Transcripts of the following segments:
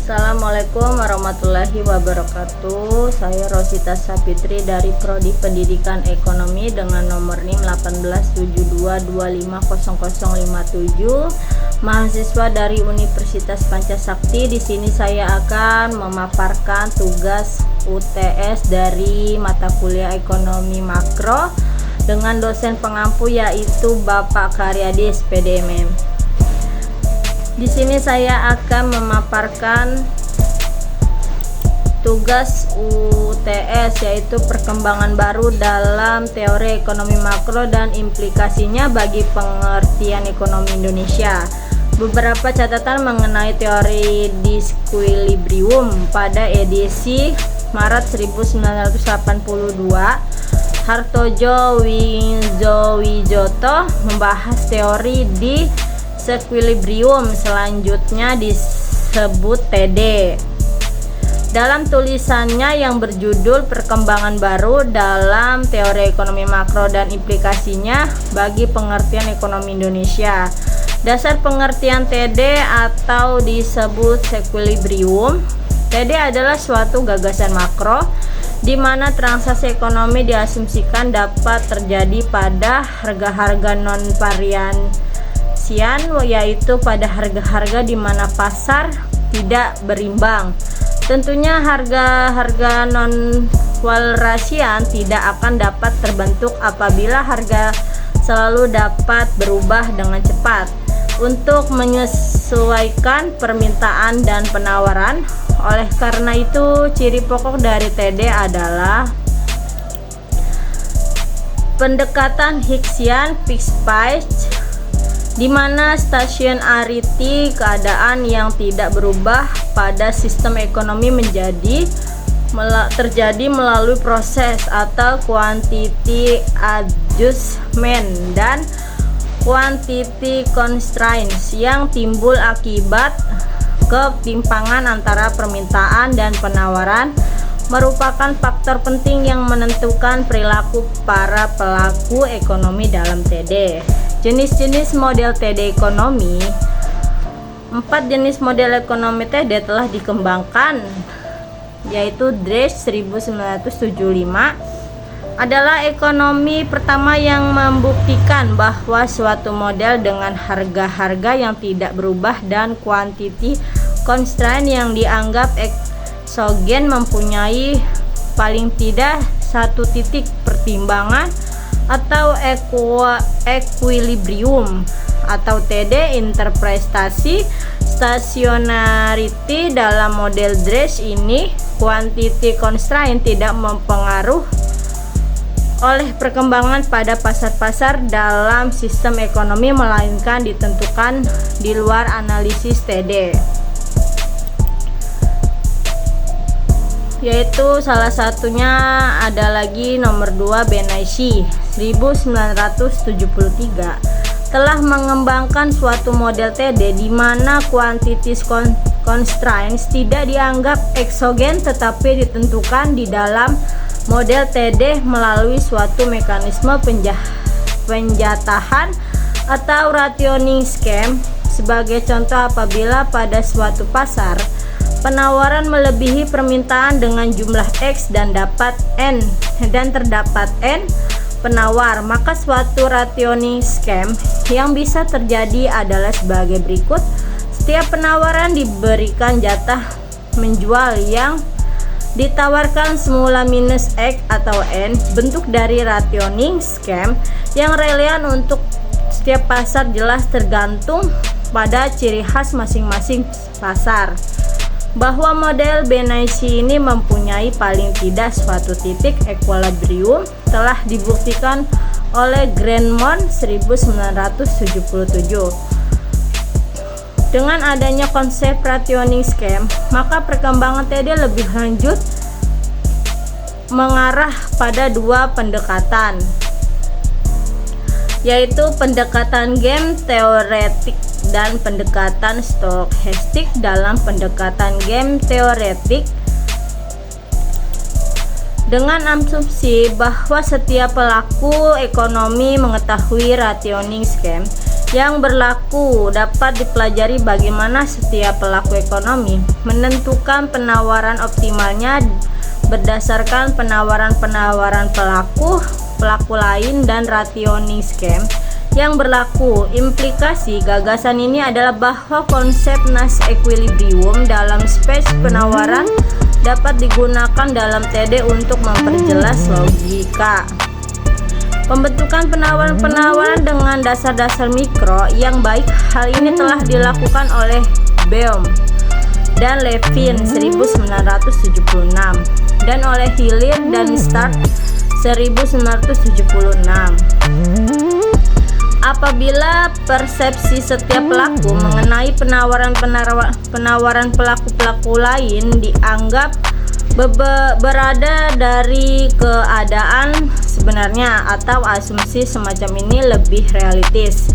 Assalamualaikum warahmatullahi wabarakatuh. Saya Rosita Sapitri dari Prodi Pendidikan Ekonomi dengan nomor NIM 1872250057, mahasiswa dari Universitas Pancasakti. Di sini saya akan memaparkan tugas UTS dari mata kuliah Ekonomi Makro dengan dosen pengampu yaitu Bapak Karyadis PDMM. Di sini saya akan memaparkan tugas UTS yaitu perkembangan baru dalam teori ekonomi makro dan implikasinya bagi pengertian ekonomi Indonesia. Beberapa catatan mengenai teori disequilibrium pada edisi Maret 1982. Hartojo Wijowijoto membahas teori disequilibrium, selanjutnya disebut TD. Dalam tulisannya yang berjudul Perkembangan Baru dalam Teori Ekonomi Makro dan Implikasinya bagi Pengertian Ekonomi Indonesia. Dasar pengertian TD atau disebut sequilibrium. TD adalah suatu gagasan makro di mana transaksi ekonomi diasumsikan dapat terjadi pada harga-harga non-varian, yaitu pada harga-harga di mana pasar tidak berimbang. Tentunya harga-harga non-walrasian tidak akan dapat terbentuk apabila harga selalu dapat berubah dengan cepat. Untuk menyesuaikan permintaan dan penawaran, oleh karena itu ciri pokok dari TD adalah pendekatan Hicksian fixed price, di mana stationarity keadaan yang tidak berubah pada sistem ekonomi terjadi melalui proses atau quantity adjustment dan quantity constraints yang timbul akibat ketimpangan antara permintaan dan penawaran, merupakan faktor penting yang menentukan perilaku para pelaku ekonomi dalam TD. Jenis-jenis model TD ekonomi. 4 jenis model ekonomi TD telah dikembangkan, yaitu Dresch 1975 adalah ekonomi pertama yang membuktikan bahwa suatu model dengan harga-harga yang tidak berubah dan quantity constraint yang dianggap eksogen mempunyai paling tidak satu titik pertimbangan atau equilibrium atau TD. Interpretasi stationarity dalam model Dresch ini, quantity constraint tidak mempengaruhi oleh perkembangan pada pasar-pasar dalam sistem ekonomi, melainkan ditentukan di luar analisis TD. Yaitu salah satunya ada lagi nomor 2 Benaishi 1973 telah mengembangkan suatu model TD di mana quantities constraints tidak dianggap eksogen tetapi ditentukan di dalam model TD melalui suatu mekanisme penjatahan atau rationing scheme. Sebagai contoh, apabila pada suatu pasar penawaran melebihi permintaan dengan jumlah X dan terdapat N penawar, maka suatu rationing scheme yang bisa terjadi adalah sebagai berikut. Setiap penawaran diberikan jatah menjual yang ditawarkan semula minus X atau N. Bentuk dari rationing scheme yang relevan untuk setiap pasar jelas tergantung pada ciri khas masing-masing pasar. Bahwa model Benaishi ini mempunyai paling tidak suatu titik equilibrium telah dibuktikan oleh Grandmont 1977. Dengan adanya konsep rationing scheme, maka perkembangan TD lebih lanjut mengarah pada 2 pendekatan, yaitu pendekatan game teoretik dan pendekatan stokastik. Dalam pendekatan game teoretik, dengan asumsi bahwa setiap pelaku ekonomi mengetahui rationing scheme yang berlaku dapat dipelajari bagaimana setiap pelaku ekonomi menentukan penawaran optimalnya berdasarkan penawaran-penawaran pelaku lain dan rationing scam yang berlaku. Implikasi gagasan ini adalah bahwa konsep Nash equilibrium dalam space penawaran dapat digunakan dalam TD untuk memperjelas logika pembentukan penawaran-penawaran dengan dasar-dasar mikro yang baik. Hal ini telah dilakukan oleh Boehm dan Levin 1976 dan oleh Hillier dan Stark 1976. Apabila persepsi setiap pelaku mengenai penawaran pelaku-pelaku lain dianggap berada dari keadaan sebenarnya atau asumsi semacam ini lebih realistis,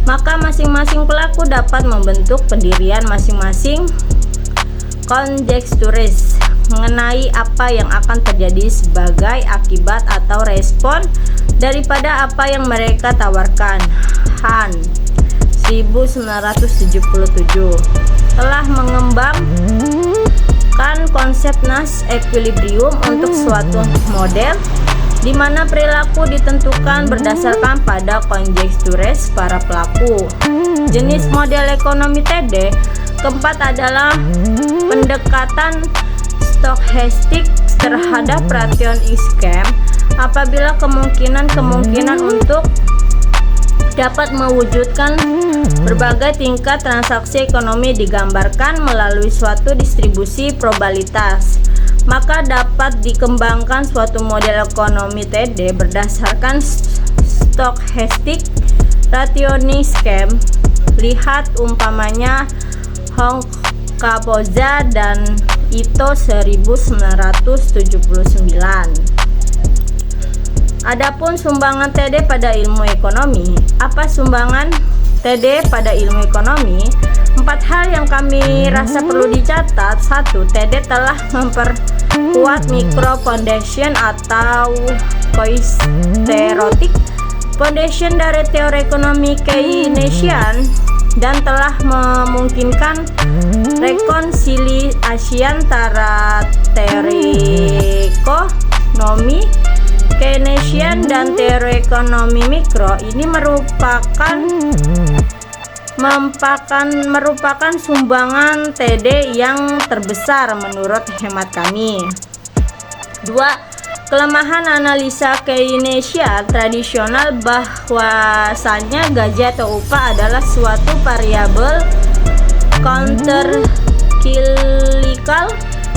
maka masing-masing pelaku dapat membentuk pendirian masing-masing konjekturis mengenai apa yang akan terjadi sebagai akibat atau respon daripada apa yang mereka tawarkan. Han 1977 telah mengembangkan konsep Nash equilibrium untuk suatu model di mana perilaku ditentukan berdasarkan pada konjekturis para pelaku. Jenis model ekonomi TD keempat adalah pendekatan stochastik terhadap rationing scam. Apabila kemungkinan untuk dapat mewujudkan berbagai tingkat transaksi ekonomi digambarkan melalui suatu distribusi probabilitas, maka dapat dikembangkan suatu model ekonomi TD berdasarkan stochastic rationing scam. Lihat umpamanya Hong Kapoza dan Ito 1979. Adapun sumbangan TD pada ilmu ekonomi. Apa sumbangan TD pada ilmu ekonomi? 4 hal yang kami rasa perlu dicatat. 1. TD telah memperkuat micro foundation atau koisterotik foundation dari teori ekonomi Keynesian dan telah memungkinkan rekonsiliasi antara teori ekonomi Keynesian dan teori ekonomi mikro. Ini merupakan sumbangan TD yang terbesar menurut hemat kami. 2. Kelemahan analisa Keynesian tradisional bahwasanya gaji atau upah adalah suatu variabel countercyclical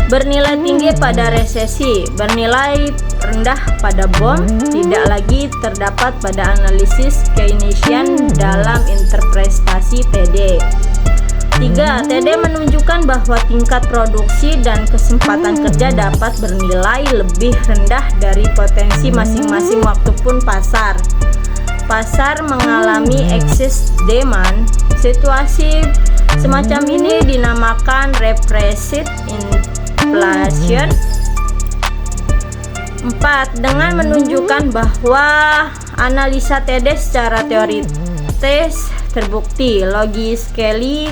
bernilai tinggi pada resesi, bernilai rendah pada bom, tidak lagi terdapat pada analisis Keynesian dalam interpretasi TD. 3. TD menunjukkan bahwa tingkat produksi dan kesempatan kerja dapat bernilai lebih rendah dari potensi masing-masing waktu pun pasar mengalami excess demand. Situasi semacam ini dinamakan repressive inflation. 4. Dengan menunjukkan bahwa analisa TD secara teoritis terbukti logically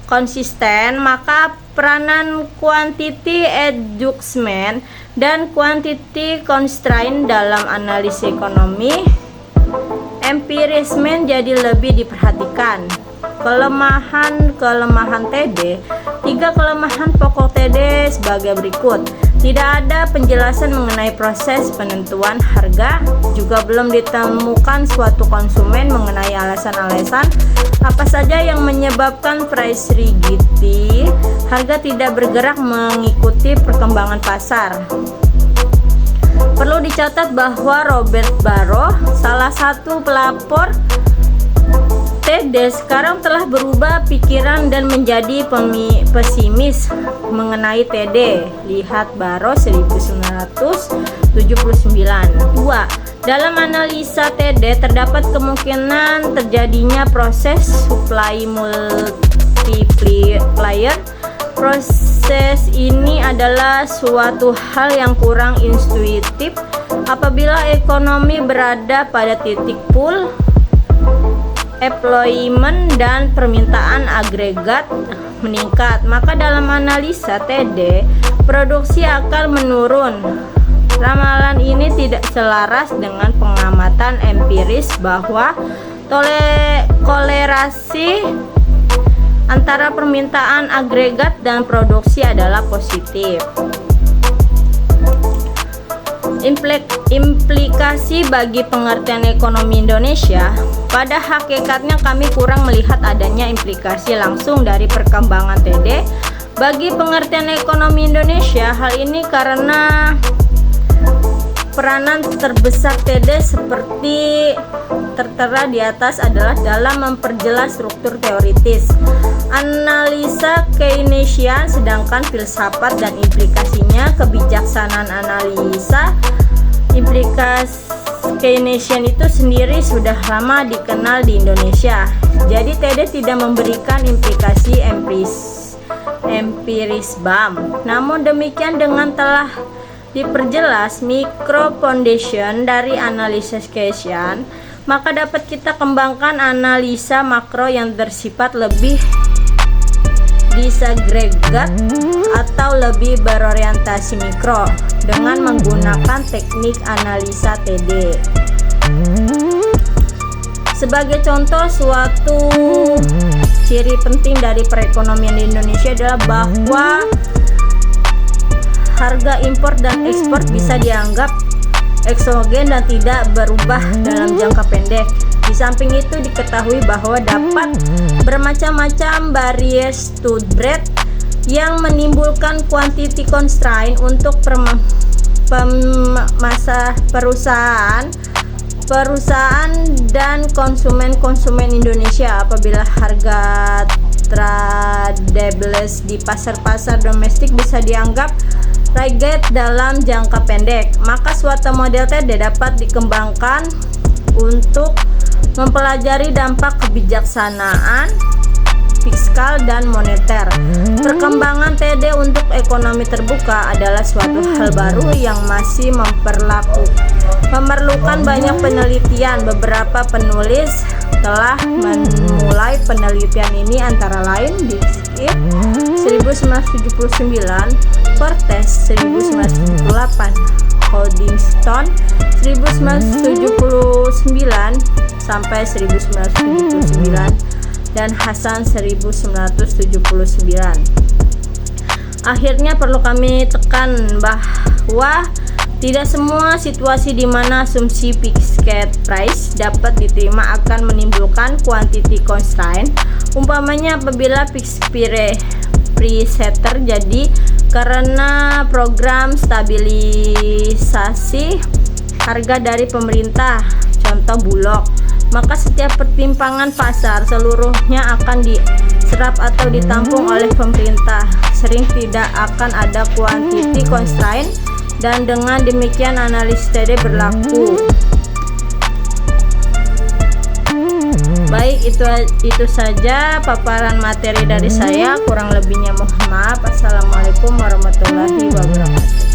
konsisten, maka peranan quantity adjustment dan quantity constraint dalam analisis ekonomi empirisme jadi lebih diperhatikan. Kelemahan TD. 3 kelemahan pokok TD sebagai berikut. Tidak ada penjelasan mengenai proses penentuan harga, juga belum ditemukan suatu konsumen mengenai alasan-alasan apa saja yang menyebabkan price rigidity. Harga tidak bergerak mengikuti perkembangan pasar. Perlu dicatat bahwa Robert Barro, salah satu pelapor TD, sekarang telah berubah pikiran dan menjadi pesimis mengenai TD. Lihat Barro 1979. 2. Dalam analisa TD terdapat kemungkinan terjadinya proses supply multiplier. Proses ini adalah suatu hal yang kurang intuitif Apabila ekonomi berada pada titik full employment dan permintaan agregat meningkat, maka dalam analisa TD produksi akan menurun. Ramalan ini tidak selaras dengan pengamatan empiris bahwa kolerasi antara permintaan agregat dan produksi adalah positif. Implikasi bagi pengertian ekonomi Indonesia, pada hakikatnya kami kurang melihat adanya implikasi langsung dari perkembangan TD bagi pengertian ekonomi Indonesia. Hal ini karena peranan terbesar TD seperti tertera di atas adalah dalam memperjelas struktur teoritis analisa Keynesian, sedangkan filsafat dan implikasinya kebijaksanaan analisa implikasi Keynesian itu sendiri sudah lama dikenal di Indonesia. Jadi TD tidak memberikan implikasi empiris BAM. Namun demikian, dengan telah diperjelas micro foundation dari analisis Keynesian, maka dapat kita kembangkan analisa makro yang bersifat lebih disagregat atau lebih berorientasi mikro dengan menggunakan teknik analisa TD. Sebagai contoh, suatu ciri penting dari perekonomian di Indonesia adalah bahwa harga impor dan ekspor bisa dianggap eksogen dan tidak berubah dalam jangka pendek. Di samping itu diketahui bahwa dapat bermacam-macam barriers to breadth yang menimbulkan quantity constraint untuk perusahaan dan konsumen Indonesia. Apabila harga tradables di pasar-pasar domestik bisa dianggap target dalam jangka pendek, maka suatu model TD dapat dikembangkan untuk mempelajari dampak kebijaksanaan fiskal dan moneter. Perkembangan TD untuk ekonomi terbuka adalah suatu hal baru yang masih memerlukan banyak penelitian. Beberapa penulis telah memulai penelitian ini, antara lain Dixit 1979, Cortez 1978, Hoddington 1979 sampai 1979, dan Hasan 1979. Akhirnya perlu kami tekan bahwa tidak semua situasi di mana asumsi fixed price dapat diterima akan menimbulkan quantity constraint. Umpamanya apabila fixed price terjadi karena program stabilisasi harga dari pemerintah, contoh Bulog, maka setiap pertimbangan pasar seluruhnya akan diserap atau ditampung oleh pemerintah. Sering tidak akan ada quantity constraint, dan dengan demikian analisis TD berlaku. Baik, itu saja paparan materi dari saya. Kurang lebihnya mohon maaf. Assalamualaikum warahmatullahi wabarakatuh.